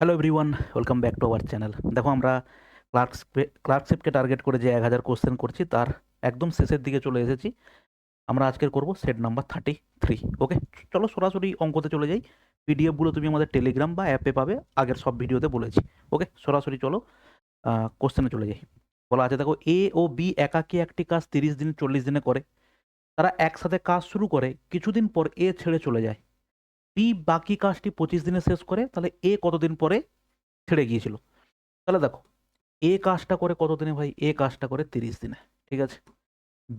Hello everyone, welcome back to our channel. দেখো আমরা ক্লার্কশিপকে target করে যে 1000 কোশ্চেন করছি তার একদম শেষের দিকে চলে এসেছি। আমরা আজকের করব সেট নাম্বার 33। ওকে, চলো সরাসরি অঙ্কতে চলে যাই। পিডিএফগুলো তুমি আমাদের টেলিগ্রাম বা অ্যাপে পাবে, আগের সব ভিডিওতে বলেছি। ওকে, সরাসরি চলো কোশ্চেনে চলে যাই। বলা আছে দেখো, এ ও বি একাকী একটি কাজ 30 দিন 40 দিনে করে। তারা একসাথে কাজ শুরু করে, কিছুদিন পর এ ছেড়ে চলে যায়। বি বাকি কাজটি 25 দিনে শেষ করে, তাহলে এ কতদিন পরে ছেড়ে গিয়েছিল? তাহলে দেখো, এ কাজটা করে কত দিনে ভাই? এ কাজটা করে 30 দিনে, ঠিক আছে।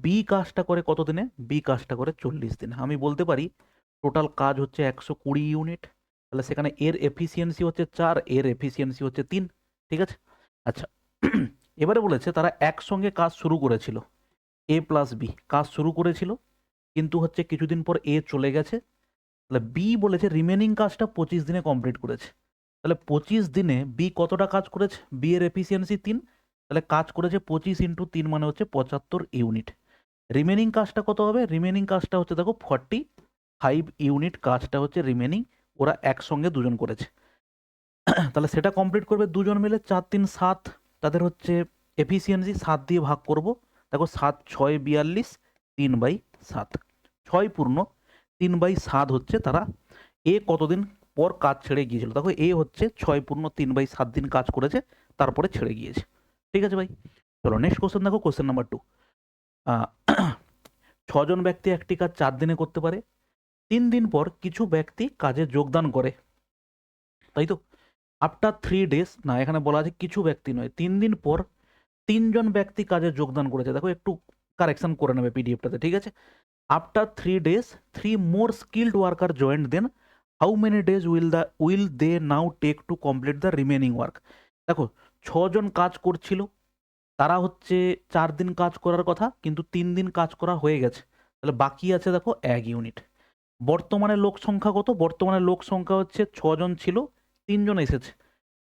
বি কাজটা করে কত দিনে? বি কাজটা করে 40 দিনে। আমি বলতে পারি টোটাল কাজ হচ্ছে 120 ইউনিট। তাহলে সেখানে এর এফিসিয়েন্সি হচ্ছে 4, এর এফিসিয়েন্সি হচ্ছে 3, ঠিক আছে। আচ্ছা, এবারে বলেছে তারা একসঙ্গে কাজ শুরু করেছিল। এ প্লাস বি কাজ শুরু করেছিল, কিন্তু হচ্ছে কিছুদিন পর এ চলে গেছে। তাহলে বি বলেছে রিমেনিং কাজটা 25 দিনে কমপ্লিট করেছে। তাহলে 25 দিনে বি কতটা কাজ করেছে? বি এর এফিসিয়েন্সি 3, তাহলে কাজ করেছে 25 ইন্টু 3 মানে হচ্ছে 75 ইউনিট। রিমেনিং কাজটা কত হবে? রিমেনিং কাজটা হচ্ছে দেখো 45 ইউনিট কাজটা হচ্ছে রিমেনিং। ওরা একসঙ্গে দুজন করেছে। তাহলে সেটা কমপ্লিট করবে দুজন মিলে। 4 3 7, তাদের হচ্ছে এফিসিয়েন্সি 7 দিয়ে ভাগ করব। দেখো 7 6 42, 3/7, 6 পূর্ণ 3/7 হচ্ছে তারা এ কতদিন পর কাজ ছেড়ে গিয়েছিল। দেখো এ হচ্ছে 6 পূর্ণ 3/7 দিন কাজ করেছে, তারপরে ছেড়ে গিয়েছে। ঠিক আছে ভাই, চলো নেক্সট কোশ্চেন দেখো, কোশ্চেন নাম্বার 2। 6জন ব্যক্তি একটি কাজ 4 দিনে করতে পারে। 3 দিন পর কিছু ব্যক্তি কাজে যোগদান করে, তাই তো। আফটার 3 ডেজ, না এখানে বলা আছে কিছু ব্যক্তি নয়, 3 দিন পর 3জন ব্যক্তি কাজে যোগদান করেছে। দেখো একটু কারেকশন করে নেবে পিডিএফটাতে, ঠিক আছে। After 3 days 3 more skilled worker joined, then how many days will they now take to complete the remaining work? দেখো 6জন কাজ করছিল, তারা হচ্ছে 4 দিন কাজ করার কথা, কিন্তু 3 দিন কাজ করা হয়ে গেছে। তাহলে বাকি আছে দেখো 1 ইউনিট। বর্তমানে লোক সংখ্যা কত? বর্তমানে লোক সংখ্যা হচ্ছে 6জন ছিল, 3জন এসেছে।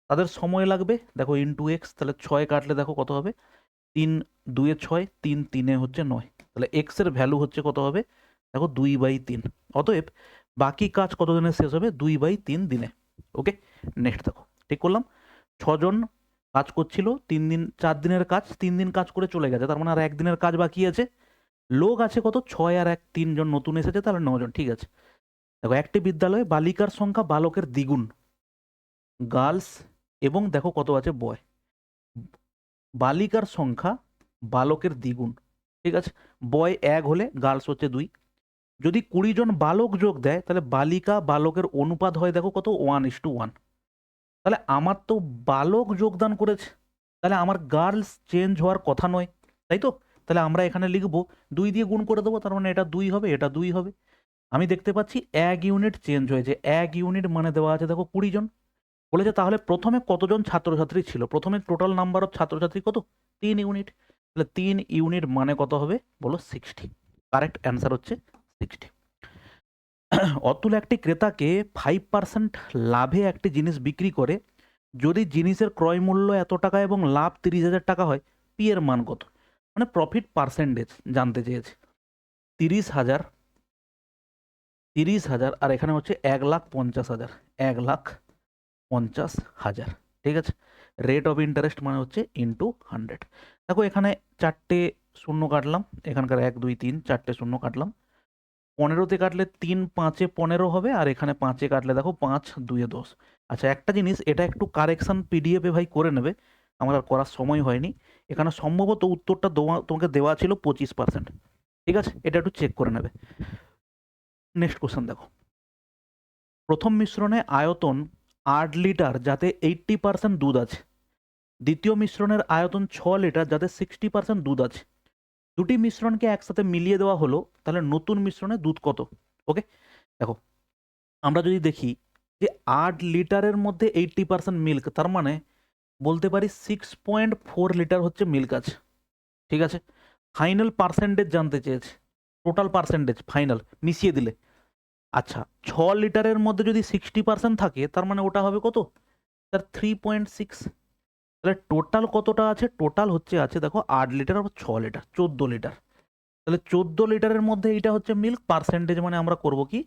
তাদের সময় লাগবে দেখো ইন্টু এক্স, তাহলে 6 কাটলে দেখো কত হবে? 3 2 6, 3 3 হচ্ছে 9। তাহলে এক্স এর ভ্যালু হচ্ছে কত হবে? দেখো 2/3। অতএব বাকি কাজ কত দিনে শেষ হবে? 2/3 দিনে। ওকে, নেক্সট দেখো, ঠিক করলাম। 6জন কাজ করছিল, 3 দিন 4 দিনের কাজ, 3 দিন কাজ করে চলে গেছে, তার মানে আর একদিনের কাজ বাকি আছে। লোক আছে কত? 6 আর 1 3জন নতুন এসেছে, তাহলে 9জন, ঠিক আছে। দেখো একটি বিদ্যালয়ে বালিকার সংখ্যা বালকের দ্বিগুণ, গার্লস, এবং দেখো কত আছে বয়। বালিকার সংখ্যা বালকের দ্বিগুণ, ঠিক আছে। বয় 1 হলে গার্লস হচ্ছে 2। যদি 20 জন বালক যোগ দেয়, তাহলে বালিকা বালকের অনুপাত হয় দেখো কত? 1:1। তাহলে আমার তো বালক যোগদান করেছে, তাহলে আমার গার্লস চেঞ্জ হওয়ার কথা নয়, তাই তো। তাহলে আমরা এখানে লিখবো 2 দিয়ে গুণ করে দেবো, তার মানে এটা 2 হবে, এটা 2 হবে। আমি দেখতে পাচ্ছি 1 ইউনিট চেঞ্জ হয়েছে। 1 ইউনিট মানে দেওয়া আছে দেখো 20 জন। বলেছে তাহলে প্রথমে কতজন ছাত্রছাত্রী ছিল? প্রথমে টোটাল নাম্বার অফ ছাত্রছাত্রী কত? 3 ইউনিট। তাহলে 3 ইউনিট মানে কত হবে বলো? 60। কারেক্ট অ্যান্সার হচ্ছে 60। অতুল একটি ক্রেতাকে 5% লাভে একটি জিনিস বিক্রি করে। যদি জিনিসের ক্রয় মূল্য এত টাকা এবং লাভ 30,000 টাকা হয়, পি এর মান কত? মানে প্রফিট পার্সেন্টেজ জানতে চেয়েছে। 30,000, 30,000, আর এখানে হচ্ছে 1,50,000, 1,50,000, ঠিক আছে। রেট অফ ইন্টারেস্ট মানে হচ্ছে ইন্টু 100। দেখো এখানে 4টে শূন্য কাটলাম, এখানকার 1 2 3 4টে শূন্য কাটলাম। 15তে কাটলে 3 5 15 হবে, আর এখানে 5-এ কাটলে দেখো 5 2 10। আচ্ছা একটা জিনিস, এটা একটু কারেকশন পিডিএফে ভাই করে নেবে, আমার আর করার সময় হয়নি। এখানে সম্ভবত উত্তরটা তোমাকে দেওয়া ছিল 25%, ঠিক আছে, এটা একটু চেক করে নেবে। নেক্সট কোশ্চেন দেখো, প্রথম মিশ্রণে আয়তন 8 লিটার যাতে 80% দুধ আছে। দ্বিতীয় মিশ্রণের আয়তন 6 লিটার যাতে 60% দুধ আছে। দুটি মিশ্রণকে একসাথে মিলিয়ে দেওয়া হলো, তাহলে নতুন মিশ্রণে দুধ কত? ওকে, দেখো আমরা যদি দেখি যে 8 লিটারের মধ্যে 80% মিল্ক, তার মানে বলতে পারি 6.4 লিটার হচ্ছে মিল্ক আছে, ঠিক আছে। ফাইনাল পার্সেন্টেজ জানতে চেয়েছে, টোটাল পার্সেন্টেজ ফাইনাল মিশিয়ে দিলে। আচ্ছা 6 লিটারের মধ্যে যদি 60% থাকে, তার মানে ওটা হবে কত? তার 3.6। তাহলে টোটাল কতটা আছে? টোটাল হচ্ছে আছে দেখো 8 লিটার আর 6 লিটার 14 লিটার। তাহলে 14 লিটারের মধ্যে এইটা হচ্ছে মিল্ক পার্সেন্টেজ, মানে আমরা করব কি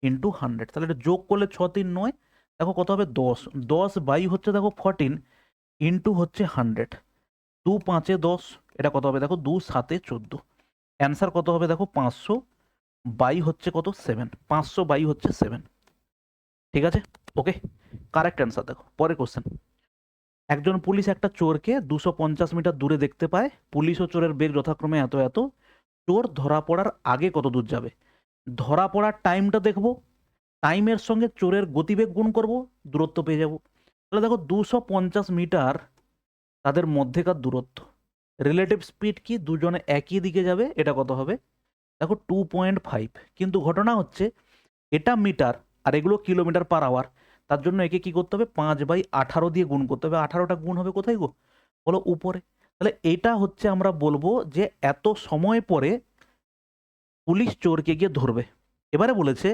ইন্টু 100। তাহলে এটা যোগ করলে 6 3 9, দেখো কত হবে 10, 10 বাই হচ্ছে দেখো 14 ইন্টু হচ্ছে 100, 2 5 10, এটা কত হবে দেখো 2 7 14, অ্যান্সার কত হবে দেখো 500 বাই হচ্ছে কত 7, 500 বাই হচ্ছে 7। ঠিক আছে, ওকে, কারেক্ট অ্যান্সার। দেখো পরের কোশ্চেন। একজন পুলিশ একটা চোরকে 250 মিটার দূরে দেখতে পায়, পুলিশ ও চোরের বেগ যথাক্রমে এত এত, চোর ধরা পড়ার আগে কত দূর যাবে? ধরা পড়ার টাইমটা দেখবো, টাইমের সঙ্গে চোরের গতিবেগ গুণ করব, দূরত্ব পেয়ে যাব। তাহলে দেখো 250 মিটার তাদের মধ্যেকার দূরত্ব, রিলেটিভ স্পিড কি দুজনে একই দিকে যাবে, এটা কত হবে দেখো 2.5। কিন্তু ঘটনা হচ্ছে এটা মিটার আর এগুলো কিলোমিটার পার আওয়ার, তার জন্য একে কি করতে হবে 5/18 দিয়ে গুণ করতে হবে। 18টা গুণ হবে কোথায় গো, বলো উপরে। তাহলে এটা হচ্ছে আমরা বলবো যে এত সময় পরে পুলিশ চোরকে গিয়ে ধরবে। এবারে বলেছে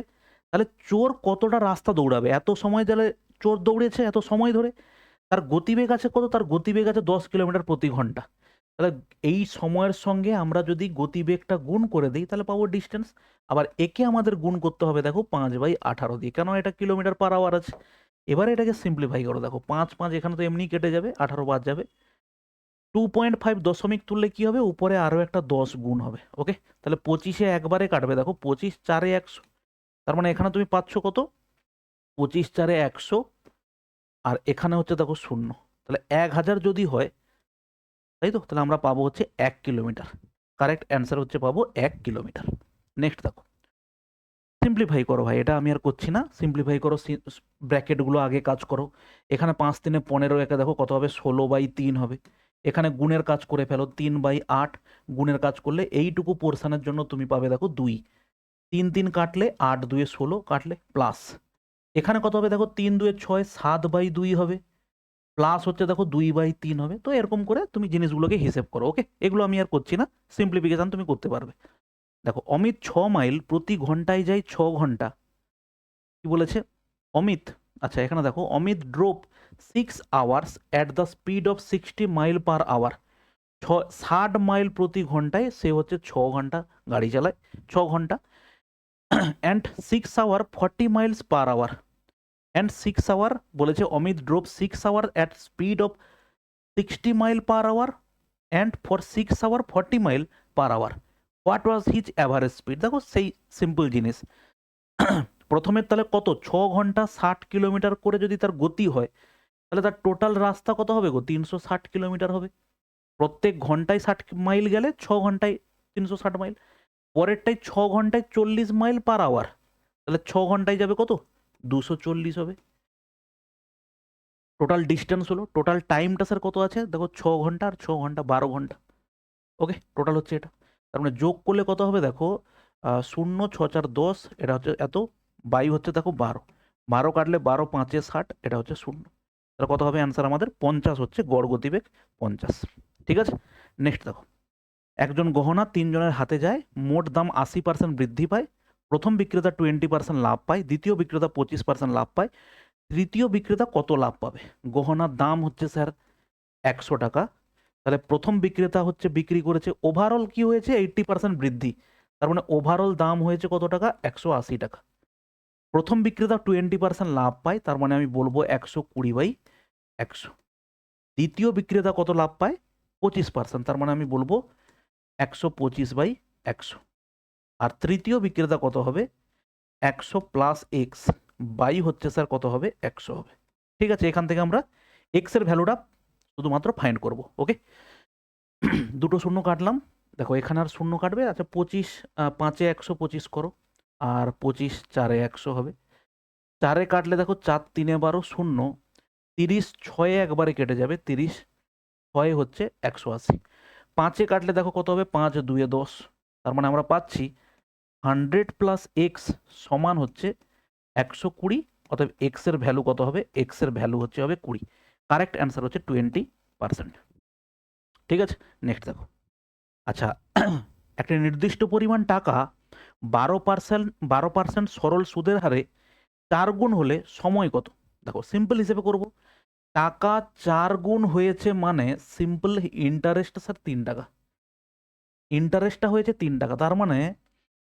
তাহলে চোর কতটা রাস্তা দৌড়াবে এত সময়, তাহলে চোর দৌড়েছে এত সময় ধরে, তার গতিবেগ আছে কত, তার গতিবেগ আছে 10 কিলোমিটার প্রতি ঘন্টা। তাহলে এই সময়ের সঙ্গে আমরা যদি গতিবেগটা গুণ করে দিই তাহলে পাবো ডিস্টেন্স। আবার একে আমাদের গুণ করতে হবে দেখো 5/18 দিয়ে, কেন এটা কিলোমিটার পার আওয়ার আছে। এবারে এটাকে সিম্পলিফাই করো, দেখো 5 5 এখানে তো এমনি কেটে যাবে, 18 বাদ যাবে, 2.5 দশমিক তুললে কি হবে, উপরে আরো একটা 10 গুণ হবে। ওকে, তাহলে 25-এ একবারে কাটবে, দেখো 25 4 100, তার মানে এখানে তুমি পাচ্ছ কত 25 4 100, আর এখানে হচ্ছে দেখো 0, তাহলে 1000 যদি হয়, তাই তো, তাহলে আমরা পাবো হচ্ছে 1 কিলোমিটার। কারেক্ট অ্যান্সার হচ্ছে পাবো 1 কিলোমিটার। নেক্সট দেখো, সিম্পলিফাই করো ভাই, এটা আমি আর করছি না, সিম্পলিফাই করো, ব্র্যাকেটগুলো আগে কাজ করো। এখানে 5 3 15, একে দেখো কত হবে 16/3 হবে। এখানে গুণের কাজ করে ফেলো, 3/8 গুণের কাজ করলে এইটুকু পোর্শনের জন্য তুমি পাবে দেখো 2, 3 3 কাটলে 8 2 16 কাটলে প্লাস, এখানে কত হবে দেখো 3 2 6 7/2 হবে, প্লাস হচ্ছে দেখো 2/3 হবে। তো এরকম করে তুমি জিনিসগুলোকে হিসেব করো। ওকে, এগুলো আমি আর করছি না, সিম্পলিফিকেশন তুমি করতে পারবে। দেখো অমিত 6 মাইল প্রতি ঘন্টায় যায় 6 ঘন্টা, কি বলেছে অমিত, আচ্ছা এখানে দেখো Amit drove 6 hours at the speed of 60 mile per hour, 60 mile প্রতি ঘন্টায় সে হচ্ছে 6 ঘন্টা গাড়ি চালায়, 6 ঘন্টা, and 6 hour 40 miles per hour, and 6 hour বলেছে Amit drove 6 hour at speed of 60 mile per hour and for 6 hour 40 mile per hour, what was his average speed. দেখো সেই সিম্পল জিনিস, প্রথমে তাহলে কত 6 ঘন্টা 60 কিলোমিটার করে যদি তার গতি হয়, তাহলে তার টোটাল রাস্তা কত হবে গো 360 কিলোমিটার হবে। প্রত্যেক ঘন্টায় 60 মাইল গেলে 6 ঘন্টায় 360 মাইল, পরেরটাই 6 ঘন্টায় 40 মাইল পার আওয়ার, তাহলে 6 ঘন্টায় যাবে কত 240 হবে। টোটাল ডিস্টেন্স হলো, টোটাল টাইমটা স্যার কত আছে দেখো 6 ঘন্টা আর 6 ঘন্টা 12 ঘন্টা। ওকে, টোটাল হচ্ছে এটা, তার মানে যোগ করলে কত হবে দেখো 0 6 4 10, এটা হচ্ছে এত, বাই হচ্ছে দেখো 12, 12 কাটলে 12 5 60, এটা হচ্ছে 0, তাহলে কত হবে অ্যান্সার আমাদের 50 হচ্ছে গড় গতিবেগ 50। ঠিক আছে, নেক্সট দেখো, একজন গহনা 3 জনের হাতে যায়, মোট দাম 80% বৃদ্ধি পায়, প্রথম বিক্রেতা 20% লাভ পায়, দ্বিতীয় বিক্রেতা 25% লাভ পায়, তৃতীয় বিক্রেতা কত লাভ পাবে? গহনার দাম হচ্ছে স্যার 100 টাকা, তাহলে প্রথম বিক্রেতা হচ্ছে বিক্রি করেছে, ওভারঅল কি হয়েছে 80% বৃদ্ধি, তার মানে ওভারঅল দাম হয়েছে কত টাকা 180 টাকা। প্রথম বিক্রেতা 20% লাভ পায়, তার মানে আমি বলবো 120/100। দ্বিতীয় বিক্রেতা কত লাভ পায় 25%, তার মানে আমি বলবো 125/100। আর তৃতীয় বিক্রেতা কত হবে 100 প্লাস এক্স বাই হচ্ছে স্যার কত হবে 100 হবে। ঠিক আছে, এখান থেকে আমরা এক্স এর ভ্যালুটা শুধুমাত্র ফাইন্ড করব। ওকে, দুটো শূন্য কাটলাম, দেখো এখানে আর শূন্য কাটবে, আচ্ছা 25 5 এ 125 করো, আর 25 4 এ 100 হবে, 4 এ কাটলে দেখো 4 3 এ 12 শূন্য, 30 6 এ একবারে কেটে যাবে, 30 6 হচ্ছে 180, 5 এ কাটলে দেখো কত হবে 5 2 এ 10, তার মানে আমরা পাচ্ছি 100 প্লাস এক্স সমান হচ্ছে 120, অতএব এক্স এর ভ্যালু কত হবে, এক্স এর ভ্যালু হচ্ছে হবে 20, কারেক্ট অ্যান্সার হচ্ছে 20%। ঠিক আছে, নেক্সট দেখো, আচ্ছা একটা নির্দিষ্ট পরিমাণ টাকা 12% সরল সুদের হারে 4 গুণ হলে সময় কত? দেখো সিম্পল হিসেবে করব, টাকা 4 গুণ হয়েছে মানে সিম্পল ইন্টারেস্ট স্যার 3 টাকা, ইন্টারেস্টটা হয়েছে 3 টাকা, তার মানে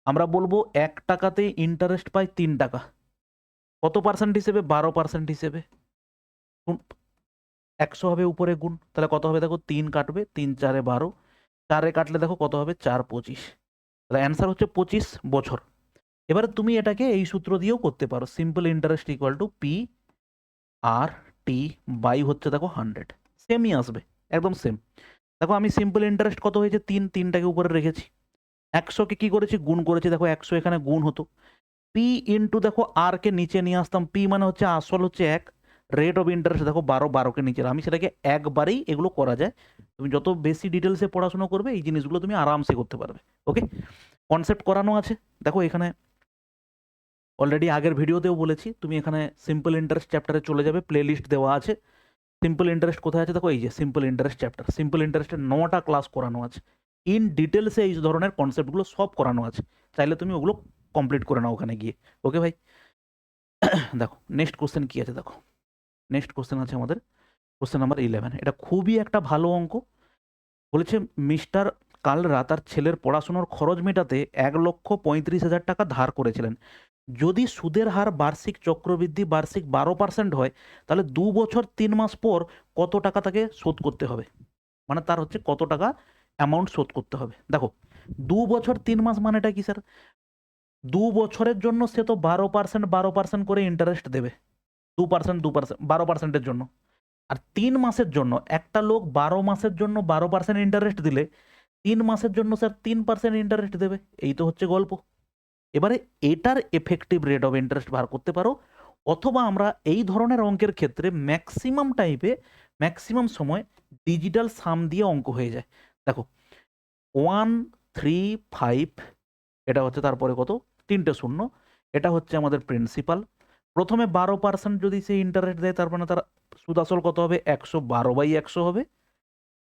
আমরা বলবো 1 টাকাতে ইন্টারেস্ট পাই 3 টাকা, কত পার্সেন্ট হিসেবে? 12% হিসেবে। 100 হবে উপরে গুণ, তাহলে কত হবে দেখো, 3 কাটবে, 3 4 12, 4 কাটলে দেখো কত হবে, 4 25, তাহলে অ্যান্সার হচ্ছে 25 বছর। এবারে তুমি এটাকে এই সূত্র দিয়েও করতে পারো, simple interest equal to P R T by হচ্ছে দেখো 100, সেমই আসবে, একদম সেম। দেখো আমি সিম্পল ইন্টারেস্ট কত হয়েছে, 3টাকে উপরে রেখেছি, 100কে কি করেছি, গুণ করেছি, দেখো 100 এখানে গুণ হতো, পি ইন্টু দেখো আর কে নিচে নিয়ে আসতাম, পি মানে হচ্ছে আসল হচ্ছে 1, রেট অফ ইন্টারেস্ট দেখো 12কে নিচে, আমি সেটাকে একবারেই এগুলো করা যায়। তুমি যত বেশি ডিটেলসে পড়াশোনা করবে এই জিনিসগুলো তুমি আরামসে করতে পারবে। ওকে, কনসেপ্ট করানো আছে। দেখো এখানে অলরেডি আগের ভিডিওতেও বলেছি, তুমি এখানে সিম্পল ইন্টারেস্ট চ্যাপ্টারে চলে যাবে, প্লে লিস্ট দেওয়া আছে। সিম্পল ইন্টারেস্ট কোথায় আছে দেখো, এই যে সিম্পল ইন্টারেস্ট চ্যাপ্টার, সিম্পল ইন্টারেস্টের 9টা ক্লাস করানো আছে, ইন ডিটেলসে এই ধরনের কনসেপ্টগুলো সব করানো আছে, চাইলে তুমি ওগুলো কমপ্লিট করে নাও ওখানে গিয়ে। ওকে ভাই, দেখো নেক্সট কোশ্চেন কি আছে, দেখো নেক্সট কোশ্চেন আছে আমাদের কোশ্চেন নাম্বার 11। এটা খুবই একটা ভালো অঙ্ক। বলেছে মিস্টার কালরা তার ছেলের পড়াশোনার খরচ মেটাতে 1,35,000 টাকা ধার করেছিলেন। যদি সুদের হার বার্ষিক চক্রবৃদ্ধি বার্ষিক 12% হয়, তাহলে 2 বছর 3 মাস পর কত টাকা তাকে শোধ করতে হবে, মানে তার হচ্ছে কত টাকা অ্যামাউন্ট শোধ করতে হবে। দেখো 2 বছর 3 মাস মানেটা কি স্যার, 2 বছরের জন্য সে তো 12% করে ইন্টারেস্ট দেবে, 2% 12%-এর জন্য। আর 3 মাসের জন্য একটা লোক 12 মাসের জন্য 12% ইন্টারেস্ট দিলে 3 মাসের জন্য স্যার 3% ইন্টারেস্ট দেবে, এই তো হচ্ছে গল্প। এবারে এটার এফেক্টিভ রেট অফ ইন্টারেস্ট বার করতে পারো, অথবা আমরা এই ধরনের অঙ্কের ক্ষেত্রে ম্যাক্সিমাম সময় ডিজিটাল সাম দিয়ে অঙ্ক হয়ে যায়। দেখো 135, এটা হচ্ছে তারপরে কত, 3টে শূন্য, এটা হচ্ছে আমাদের প্রিন্সিপাল। প্রথমে 12% যদি সে ইন্টারেস্ট দেয়, তার মানে তার সুদ আসল কত হবে, 112/100 হবে।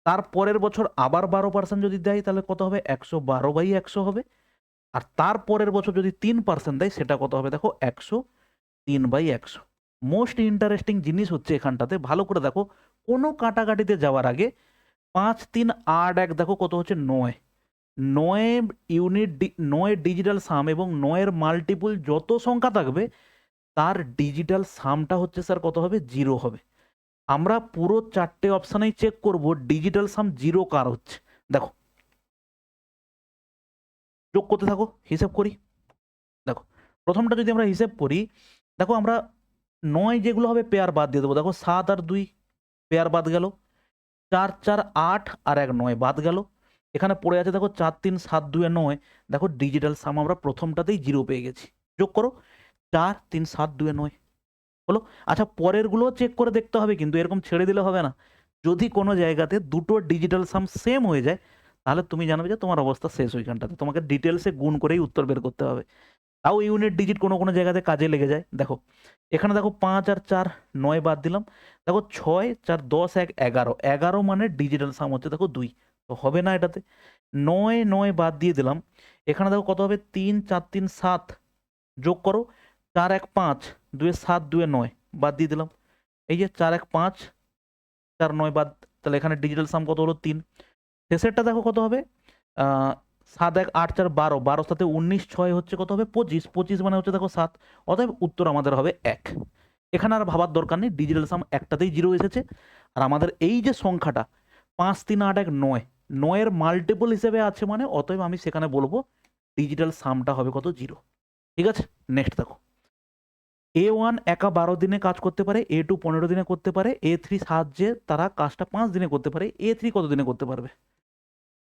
তার পরের বছর আবার 12% যদি দেয়, তাহলে কত হবে, 112/100 হবে। আর তার পরের বছর যদি 3% দেয়, সেটা কত হবে দেখো, 103/100। মোস্ট ইন্টারেস্টিং জিনিস হচ্ছে এখানটাতে, ভালো করে দেখো, কোনো কাটাকাটিতে যাওয়ার আগে 5 3 8 1 দেখো কত হচ্ছে, 9, 9 ডিজিটাল সাম এবং 9-এর মাল্টিপুল যত সংখ্যা থাকবে তার ডিজিটাল সামটা হচ্ছে স্যার কত হবে, 0 হবে। আমরা পুরো 4টে অপশানেই চেক করব ডিজিটাল সাম 0 কার হচ্ছে। দেখো যোগ করতে থাকো, হিসেব করি। দেখো প্রথমটা যদি আমরা হিসেব করি, দেখো আমরা 9 যেগুলো হবে পেয়ার বাদ দিয়ে দেবো, দেখো 7 আর 2 পেয়ার বাদ গেল, 4 4 8 আর 1 9 বাদ গেল। এখানে পড়ে আছে দেখো 4 3 7 2 9, দেখো ডিজিটাল সাম আমরা প্রথমটাতেই 0 পেয়ে গেছি। যোগ করো, 4 3 7 2 9 হলো। আচ্ছা পরেরগুলো চেক করে দেখতে হবে, কিন্তু এরকম ছেড়ে দিলে হবে না। যদি কোনো জায়গাতে দুটো ডিজিটাল সাম সেম হয়ে যায়, তাহলে তুমি জানবে যে তোমার অবস্থা শেষ ওইখানটাতে, তোমাকে ডিটেলসে গুণ করেই উত্তর বের করতে হবে। তাও ইউনিট ডিজিট কোনো কোনো জায়গাতে কাজে লেগে যায়। দেখো এখানে দেখো 5 আর 4 9 বাদ দিলাম, দেখো 6 4 10 1 11, 11 মানে ডিজিটাল সাম হচ্ছে দেখো 2, তো হবে না এটাতে। 9 9 বাদ দিয়ে দিলাম, এখানে দেখো কত হবে, 3 4 3 7, যোগ করো, 4 1 5 2 7 2 9 বাদ দিয়ে দিলাম, এই যে 4 1 5 4 9 বাদ, তাহলে এখানে ডিজিটাল সাম কত হলো, 3। শেষেরটা দেখো কত হবে, 7 1 8 4 12, 12 সাথে 19, 6 হচ্ছে কত হবে, 25, 25 মানে হচ্ছে দেখো 7, অতএব উত্তর আমাদের হবে 1। এখানে আর ভাবার দরকার নেই, ডিজিটাল সাম একটাতেই 0 এসেছে। আর আমাদের এই যে সংখ্যাটা 5 3 8 1 9, 9-এর মাল্টিপল হিসেবে আছে, মানে অতএব আমি সেখানে বলবো ডিজিটাল সামটা হবে কত, 0। ঠিক আছে, নেক্সট দেখো, A1 একা 12 দিনে কাজ করতে পারে, A2 15 দিনে করতে পারে, A3 সাহায্যে তারা কাজটা 5 দিনে করতে পারে, A3 কত দিনে করতে পারবে।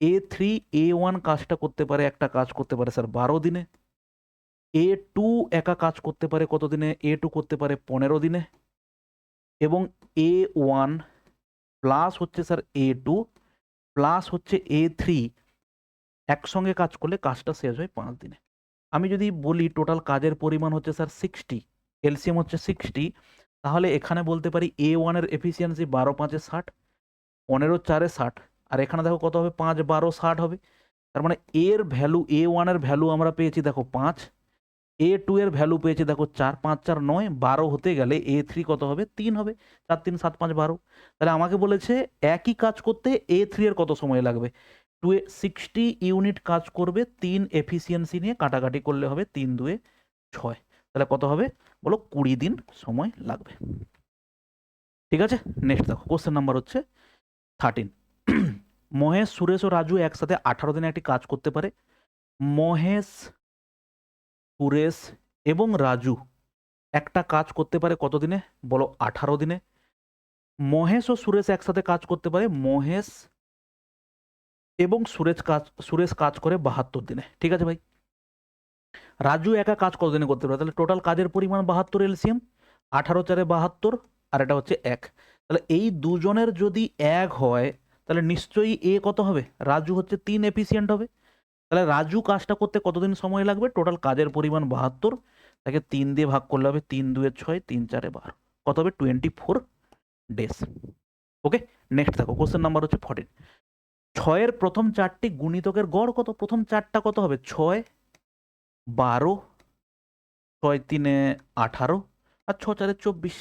A3 A1 কাজটা করতে পারে, একটা কাজ করতে পারে স্যার 12 দিনে। A2 একা কাজ করতে পারে কত দিনে, A2 করতে পারে 15 দিনে। এবং A1 প্লাস হচ্ছে স্যার A2 প্লাস হচ্ছে A3 একসঙ্গে কাজ করলে কাজটা শেষ হয় 5 দিনে। আমি যদি বলি টোটাল কাজের পরিমাণ হচ্ছে স্যার 60, এলসিএম হচ্ছে 60, তাহলে এখানে বলতে পারি A1 এর এফিসিয়েন্সি 12 5 60, 15 4 60, আর এখানে দেখো কত হবে, 5 12 60 হবে। তার মানে এর ভ্যালু, A1 এর ভ্যালু আমরা পেয়েছি দেখো 5, A2 এর ভ্যালু পেয়েছি দেখো 4 5 4 9, 12 হতে গেলে A3 কত হবে, 3 হবে, 4 3 7 5 12। তাহলে আমাকে বলেছে একই কাজ করতে A3 এর কত সময় লাগবে, 60 ইউনিট কাজ করবে, 3 এফিসিয়েন্সি নিয়ে কাটাকাটি করলে হবে 3 2 6। তাহলে কত হবে বলো, 20 দিন সময় লাগবে। ঠিক আছে, নেক্সট দেখো কোশ্চেন নাম্বার হচ্ছে 13। মহেশ, সুরেশ ও রাজু একসাথে 18 দিনে একটি কাজ করতে পারে। মহেশ, সুরেশ এবং রাজু একটা কাজ করতে পারে কত দিনে বলো, 18 দিনে। মহেশ ও সুরেশ একসাথে কাজ করতে পারে, মহেশ এবং সুরেশ কাজ করে 72 দিনে। ঠিক আছে ভাই। রাজু একা কাজ কত দিনে করতে পারে, তাহলে টোটাল কাজের পরিমাণ 72, এলসিএম 18 4 72, আর এটা হচ্ছে 1। তাহলে এই দুজনের যদি 1 হয় তাহলে নিশ্চয়ই এ কত হবে, রাজু হচ্ছে 3 এফিসিয়েন্ট হবে। তাহলে রাজু কাজটা করতে কতদিন সময় লাগবে, টোটাল কাজের পরিমাণ 72, তাকে 3 দিয়ে ভাগ করলে হবে 3 2 6, 3 4 12, কত হবে 24 ডেজ। ওকে, নেক্সট দেখো কোশ্চেন নাম্বার হচ্ছে 14। 6-এর প্রথম 4টি গুণিতকের গড় কত, প্রথম 4টা কত হবে, 6 12, 6 3 18 আর 6 4 24।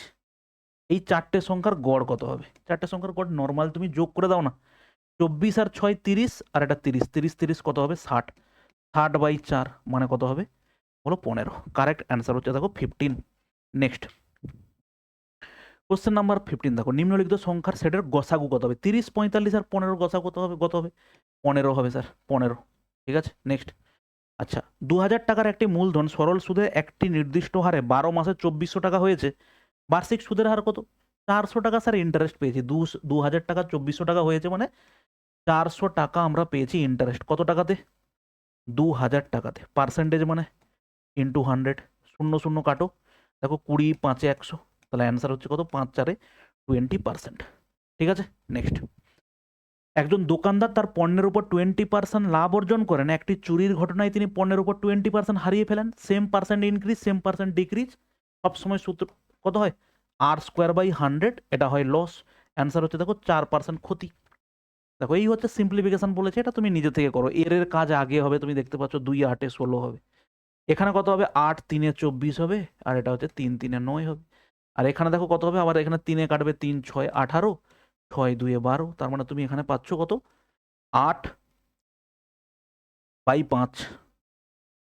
এই 4টে সংখ্যার গড় কত হবে, 4টে সংখ্যার গড় নর্মাল তুমি যোগ করে দাও না, 24 আর 6 30, আর এটা 30 30 30 কত হবে 60, 60/4 মানে কত হবে বলো 15। কারেক্ট অ্যান্সার হচ্ছে দেখো 15। নেক্সট কোশ্চেন নাম্বার 15 দেখো, নিম্নলিখিত সংখ্যার সেটের গসাগু কত হবে, 30 45 আর 15 গসাগু কত হবে 15 হবে স্যার, 15। ঠিক আছে, নেক্সট। আচ্ছা, 2000 টাকার একটি মূলধন সরল সুদে একটি নির্দিষ্ট হারে 12 মাসে 2400 টাকা হয়েছে, বার্ষিক সুদের হার কত, 400 টাকা স্যার ইন্টারেস্ট পেয়েছি। 2000 টাকা 2400 টাকা হয়েছে মানে 400 টাকা আমরা পেয়েছি ইন্টারেস্ট, কত টাকাতে 2000 টাকাতে। পার্সেন্টেজ মানে ইন্টু 100, 0 0 কাটো, দেখো 20 5 100, তাহলে অ্যান্সার হচ্ছে কত 5 4 20%। ঠিক আছে, নেক্সট। একজন দোকানদার তার পণ্যের উপর 20% লাভ অর্জন করেন, একটি চুরির ঘটনায় তিনি পণ্যের উপর 20% হারিয়ে ফেলেন। Same percent increase, same percent decrease, সবসময় সূত্র কত হয় R²/100, এটা হয় লস। অ্যান্সার হচ্ছে দেখো 4% ক্ষতি। দেখো এই হচ্ছে সিম্পলিফিকেশন বলেছে, এটা তুমি নিজে থেকে করো। এর কাজ আগে হবে, তুমি দেখতে পাচ্ছ 2 8 16 হবে, এখানে কত হবে 8 3 24 হবে, আর এটা হচ্ছে 3 3 9 হবে। আর এখানে দেখো কত হবে, আবার এখানে 3 কাটবে, 3 6 18, 6 2 12, তার মানে তুমি এখানে পাচ্ছ কত 8/5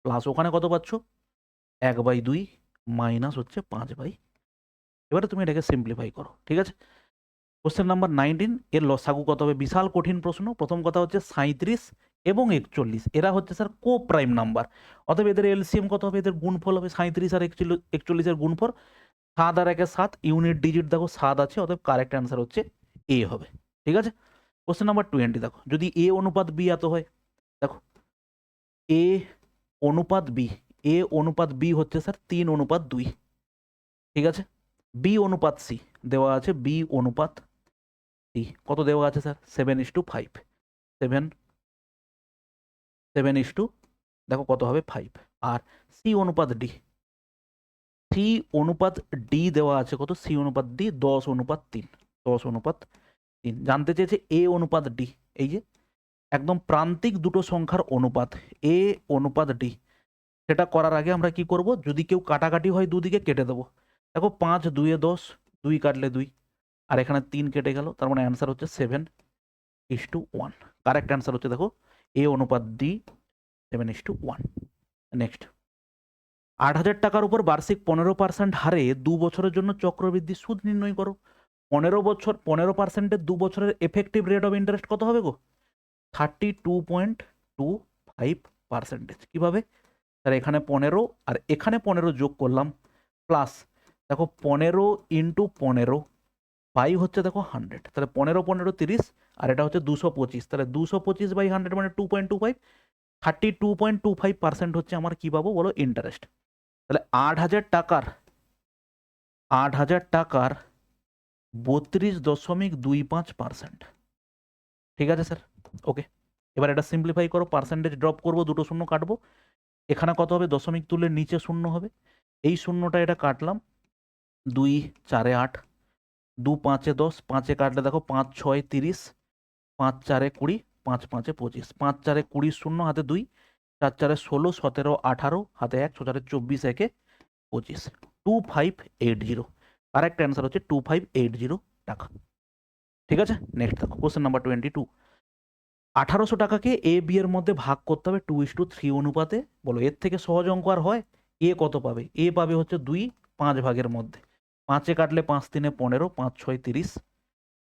প্লাস ওখানে কত পাচ্ছ 1/2 মাইনাস হচ্ছে 5/, এবারে তুমি এটাকে সিম্পলিফাই করো। ঠিক আছে, কোশ্চেন নাম্বার 19 এর লসাগু কত হবে, বিশাল কঠিন প্রশ্ন। প্রথম কথা হচ্ছে 37 এবং 41 এরা হচ্ছে স্যার কো প্রাইম নাম্বার, অতএব এদের এলসিএম কত হবে, এদের গুণফল হবে 37 আর 41 এর গুণফল 7 আর 1 7, ইউনিট ডিজিট দেখো 7 আছে, অতএব কারেক্ট অ্যান্সার হচ্ছে এ হবে। ঠিক আছে, কোশ্চেন নাম্বার 20 দেখো, যদি এ অনুপাত বি এত হয়, দেখো এ অনুপাত বি, এ অনুপাত বি হচ্ছে স্যার 3:2। ঠিক আছে, বি অনুপাত সি দেওয়া আছে, বি অনুপাত সি কত দেওয়া আছে স্যার 7:5, 7 দেখো কত হবে 5। আর সি অনুপাত ডি, সি অনুপাত ডি দেওয়া আছে কত, সি অনুপাত ডি 10:3, 10:3। জানতে চেয়েছে এ অনুপাত ডি, এই যে একদম প্রান্তিক দুটো সংখ্যার অনুপাত এ অনুপাত ডি। সেটা করার আগে আমরা কি করব, যদি কেউ কাটাকাটি হয় দুদিকে কেটে দেবো। দেখো 5 2 10, 2 কাটলে 2, আর এখানে 3 কেটে গেল, তার মানে অ্যান্সার হচ্ছে 7:1। কারেক্ট অ্যান্সার হচ্ছে দেখো এ অনুপাত ডি 7:1। নেক্সট, 8,000 টাকার উপর বার্ষিক 15% হারে 2 বছরের জন্য চক্রবৃদ্ধি সুদ নির্ণয় করো। 15%-এর 2 বছরের এফেক্টিভ রেট অফ ইন্টারেস্ট কত হবে গো, 32.25%। কিভাবে, তাহলে এখানে 15 আর এখানে 15 যোগ করলাম, প্লাস দেখো 15 × 15 বাই হচ্ছে দেখো 100, তাহলে 15 15 30, আর এটা হচ্ছে 225, তাহলে 225/100 মানে 2.25, 32.25% হচ্ছে আমার কি পাবো বলো ইন্টারেস্ট। তাহলে 8,000 টাকার 32.25%। ঠিক আছে স্যার, ওকে। এবার এটা সিম্পলিফাই করো, পার্সেন্টেজ ড্রপ করবো, দুটো শূন্য কাটবো, এখানে কত হবে দশমিক তুলে নিচে শূন্য হবে, এই শূন্যটা এটা কাটলাম, 2 4 8, 2 5 10, 5 কাটলে দেখো 5 6 30, 5 4 20, 5 5 25, 5 4 20, শূন্য হাতে 2, 4 4 16 17 18, হাতে 1, 4 24, 1 25, 2580। কারেক্ট অ্যান্সার হচ্ছে 2580 টাকা। ঠিক আছে, নেক্সট দেখো কোশ্চেন নাম্বার 22। 1800 টাকাকে এ বি এর মধ্যে ভাগ করতে হবে 2:3 অনুপাতে, বলো এর থেকে সহজ অঙ্ক আর হয়, এ কত পাবে? এ পাবে হচ্ছে 2 5 ভাগের মধ্যে। 5-এ কাটলে 5 3-এ 15, 5 6 30,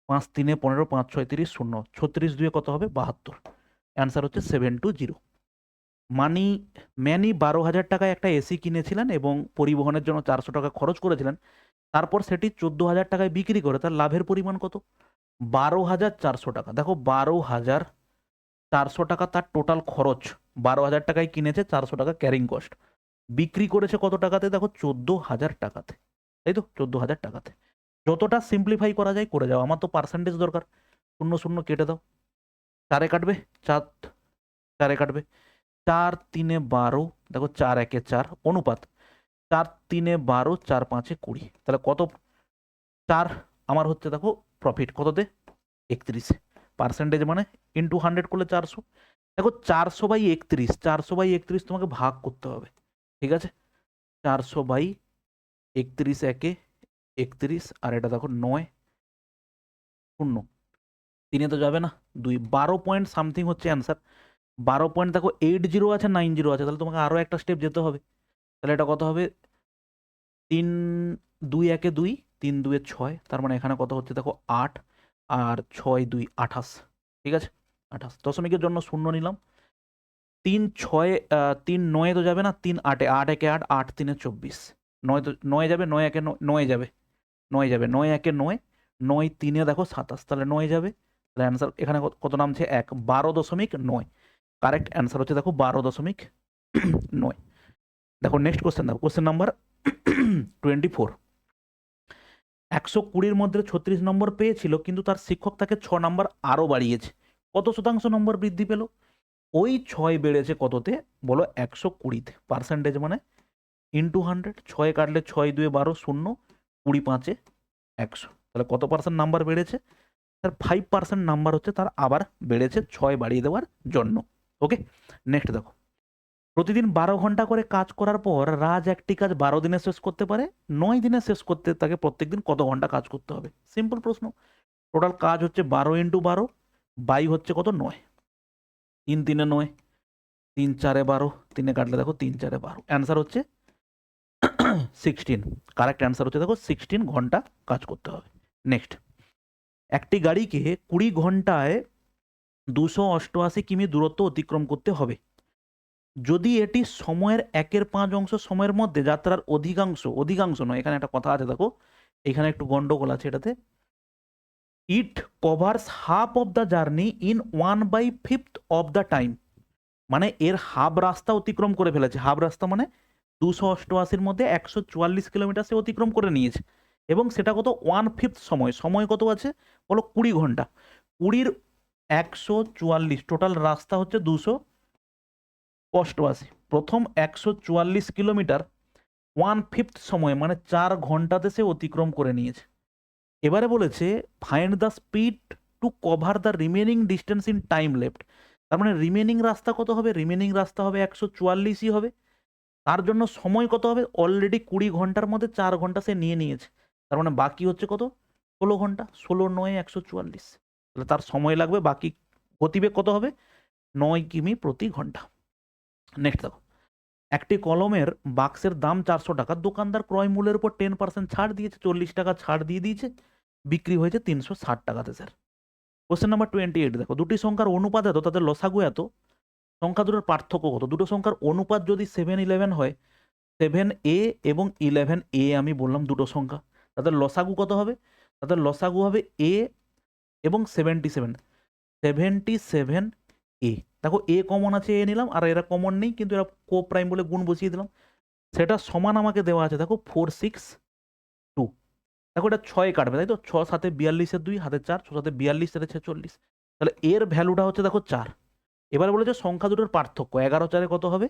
5 3-এ 15, 5 6 30, 0, 36 2-এ কত হবে? 72। অ্যান্সার হচ্ছে 720। মানি ম্যানি 12,000 টাকায় একটা এসি কিনেছিলেন এবং পরিবহনের জন্য 400 টাকা খরচ করেছিলেন। তারপর সেটি 14,000 টাকায় বিক্রি করে তার লাভের পরিমাণ কত? 12,400 টাকা। দেখো 12,400 টাকা তার টোটাল খরচ। 12,000 টাকায় কিনেছে, 400 টাকা ক্যারিং কস্ট। বিক্রি করেছে কত টাকাতে? দেখো 14,000 টাকাতে, তাই তো? 14,000 টাকাতে। যতটা সিম্পলিফাই করা যায় করে যাও, আমার তো পার্সেন্টেজ দরকার। 0 0 কেটে দাও। 4-এ কাটবে, 4 4-এ কাটবে, 4 3-এ 12, দেখো 4 1-এ 4 অনুপাত, 4 3-এ 12, 4 5-এ 20, তাহলে কত? 4 আমার হচ্ছে দেখো প্রফিট কততে? 31। পার্সেন্টেজ মানে ইন্টু 100 করলে 400। দেখো 400/31, 400/31 তোমাকে ভাগ করতে হবে, ঠিক আছে? 400/31, একে 31, আর এটা দেখো 9 0, 3-এ তো যাবে না, 2 12 পয়েন্ট সামথিং হচ্ছে অ্যান্সার। 12 পয়েন্ট, দেখো 80 আছে 90 আছে, তাহলে তোমাকে আরো একটা স্টেপ যেতে হবে। তাহলে এটা কত হবে? 3 2 1-এ 2, 3 2-এ 6, তার মানে এখানে কত হচ্ছে দেখো 8, আর 6 2 28, ঠিক আছে? 28। দশমিকের জন্য 0 নিলাম। 3 6, 3 9-এ তো যাবে না, 3 8-এ, 8 1-এ 8, 8 3-এ 24, 9 তো 9 যাবে, 9 1-এ 9 যাবে, 9 যাবে, 9 1-এ 9, 9 3-এ দেখো 27, তাহলে 9 যাবে। তাহলে অ্যান্সার এখানে কত নামছে? 1, 12.9। কারেক্ট অ্যান্সার হচ্ছে দেখো 12.9। দেখো নেক্সট কোশ্চেন, দেখো কোশ্চেন নাম্বার 24। 120-র মধ্যে 36 নম্বর পেয়েছিল, কিন্তু তার শিক্ষক তাকে 6 নম্বর আরো বাড়িয়েছে। কত শতাংশ নম্বর বৃদ্ধি পেল? ওই 6 বেড়েছে কততে? বলো 120-তে। পার্সেন্টেজ মানে ইন্টু 100, 6-এ কাটলে 6 2-এ 12, 0, 20 5-এ 100, তাহলে কত পার্সেন্ট নাম্বার বেড়েছে? তার 5% নাম্বার হচ্ছে তার আবার বেড়েছে 6 বাড়িয়ে দেওয়ার জন্য। ওকে, নেক্সট দেখো। প্রতিদিন 12 ঘন্টা করে কাজ করার পর রাজ একটি কাজ 12 দিনে শেষ করতে পারে। 9 দিনে শেষ করতে তাকে প্রত্যেকদিন কত ঘন্টা কাজ করতে হবে? সিম্পল প্রশ্ন। টোটাল কাজ হচ্ছে 12 × 12, বাই হচ্ছে কত? 9, 3 3-এ 9, 3 4-এ 12, 3-এ কাটলে দেখো 3 4-এ 12, অ্যান্সার হচ্ছে 16। কারেক্ট অ্যান্সার হচ্ছে দেখো 16 ঘন্টা কাজ করতে হবে। নেক্সট, একটি গাড়িকে 20 ঘন্টায় 288 কিমি দূরত্ব অতিক্রম করতে হবে। যদি এটি সময়ের 1/5 সময়ের মধ্যে যাত্রার অধিকাংশ নয়, এখানে একটা কথা আছে দেখো, এখানে একটু গন্ডগোল আছে এটাতে। ইট covers half of the journey in 1/5 of the time, মানে এর হাফ রাস্তা অতিক্রম করে ফেলেছে। হাফ রাস্তা মানে 288-র মধ্যে 144 কিলোমিটার সে অতিক্রম করে নিয়েছে, এবং সেটা কত? 1/5 সময়। সময় কত আছে বলো? 20 ঘন্টা। 20-র 144, টোটাল রাস্তা হচ্ছে 288। প্রথম 144 কিলোমিটার 1/5 সময় মানে 4 ঘন্টাতে সে অতিক্রম করে নিয়েছে। এবারে বলেছে find the speed to cover the remaining distance in time left. তার মানে রিমেনিং রাস্তা কত হবে? রিমেনিং রাস্তা হবে 144ই হবে। তার জন্য সময় কত হবে? অলরেডি 20 ঘন্টার মধ্যে 4 ঘন্টা সে নিয়ে নিয়েছে, তার মানে বাকি হচ্ছে কত? 16 ঘন্টা। 16 9 144, তাহলে তার সময় লাগবে বাকি। গতিবেগ কত হবে? 9 কিমি প্রতি ঘন্টা। নেক্সট দেখো, একটি কলমের বাক্সের দাম 400 টাকা, দোকানদার ক্রয় মূল্যের উপর 10% ছাড় দিয়েছে, 40 টাকা ছাড় দিয়ে দিয়েছে, বিক্রি হয়েছে 360 টাকাতে স্যার। কোশ্চেন নাম্বার 28 দেখো, দুটি সংখ্যার অনুপাত এত, তাদের লসাগু এত, সংখ্যা দুটোর পার্থক্য কত? দুটো সংখ্যার অনুপাত যদি 7-11 হয়, 7a এবং 11a আমি বললাম দুটো সংখ্যা, তাদের লসাগু কত হবে? তাদের লসাগু হবে a এবং 77, 77a। দেখো এ কমন আছে, এ নিলাম, আর এরা কমন নেই, কিন্তু এরা কো প্রাইম বলে গুণ বসিয়ে দিলাম। সেটা সমান আমাকে দেওয়া আছে দেখো 462। দেখো এটা 6 কাটবে, তাই তো? 6 7 42-এর 2 হাতে 4, 6 7 42 7 46, তাহলে এর ভ্যালুটা হচ্ছে দেখো 4। এবার বলেছে সংখ্যা দুটোর পার্থক্য। 11 4-এ কত হবে?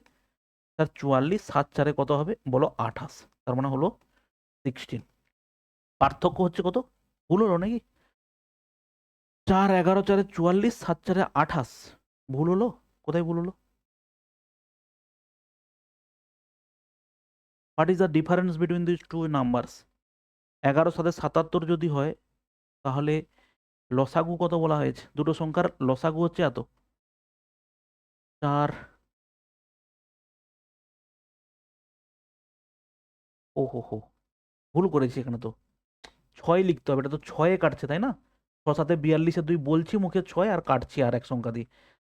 তার 44, 7 4-এ কত হবে বলো? 28, তার মানে হলো 16। পার্থক্য হচ্ছে কত? ভুল হলো নাকি? 4 11 4-এ 44, 7 4-এ 28, ভুল হলো? কোথায় ভুল হলো? What is the difference between this two numbers? 11 7-এ 77 যদি হয়, তাহলে লসাগু কত বলা হয়েছে? দুটো সংখ্যার লসাগু হচ্ছে এত। 4 ও হো, ভুল করেছি এখানে তো, 6 লিখতে হবে, এটা তো 6-এ কাটছে তাই না? 6 7 42 2 বলছি মুখে 6 আর কাটছি আর এক সংখ্যা দিয়ে।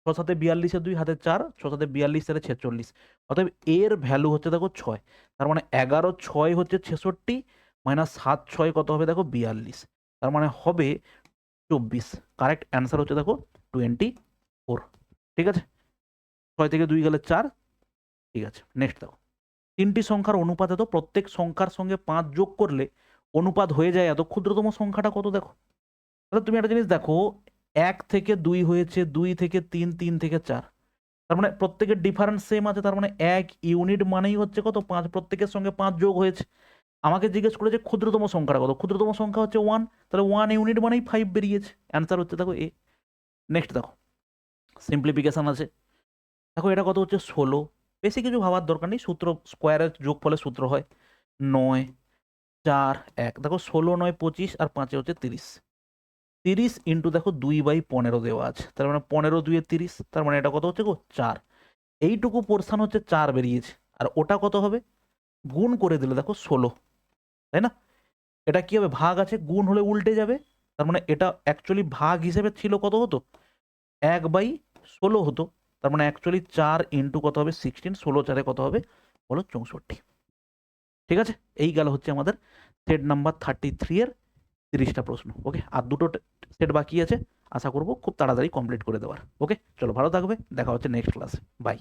6 7 42 2 হাতে 4, 6 7 42 4 46। অতএব এর ভ্যালু হচ্ছে দেখো 6। তার মানে 11 6 হচ্ছে 66 মাইনাস 7 6 কত হবে দেখো 42। তার মানে হবে 24। কারেক্ট অ্যান্সার হচ্ছে দেখো 24। ঠিক আছে, 6 থেকে 2 গেলে 4। ঠিক আছে, নেক্সট দেখো, তিনটি সংখ্যার অনুপাতে তো প্রত্যেক সংখ্যার সঙ্গে 5 যোগ করলে অনুপাত হয়ে যায় এত, ক্ষুদ্রতম সংখ্যাটা কত দেখো। তাহলে তুমি একটা জিনিস দেখো, 1 থেকে 2 হয়েছে, 2 থেকে 3, 3 থেকে 4। তার মানে প্রত্যেকের ডিফারেন্স সেম আছে, তার মানে 1 ইউনিট মানেই হচ্ছে কত 5, প্রত্যেকের সঙ্গে 5 যোগ হয়েছে। আমাকে জিজ্ঞেস করেছে ক্ষুদ্রতম সংখ্যাটা কত, ক্ষুদ্রতম সংখ্যা হচ্ছে 1, তাহলে 1 ইউনিট মানেই 5 বেরিয়েছে, অ্যান্সার হচ্ছে দেখো এ। নেক্সট দেখো, সিম্পলিফিকেশন আছে। দেখো এটা কত হচ্ছে 16, বেশি কিছু ভাবার দরকার নেই, সূত্র স্কোয়ারের যোগফলের সূত্র হয় 9 4 1। দেখো 16 9 25 আর 5 হচ্ছে 30। 30 ইন্টু দেখো 2/15 দেওয়া আছে, তার মানে 15 2 30, তার মানে এটা কত হচ্ছে গো 4। এইটুকু পোর্শন হচ্ছে 4 বেরিয়েছে, আর ওটা কত হবে গুণ করে দিলে দেখো 16, তাই না? এটা কি হবে, ভাগ আছে, গুণ হলে উল্টে যাবে। তার মানে এটা অ্যাকচুয়ালি ভাগ হিসেবে ছিল কত হতো 1/16 হতো। তার মানে অ্যাকচুয়ালি 4 ইন্টু কত হবে 16, 16 4 কত হবে বলো 64। ঠিক আছে, এই গেল হচ্ছে আমাদের সেট নাম্বার 33 এর 30টা প্রশ্ন। ওকে, আর দুটো সেট বাকি আছে, আশা করবো খুব তাড়াতাড়ি কমপ্লিট করে দেওয়ার। ওকে, চলো ভালো থাকবে, দেখা হচ্ছে নেক্সট ক্লাসে, বাই।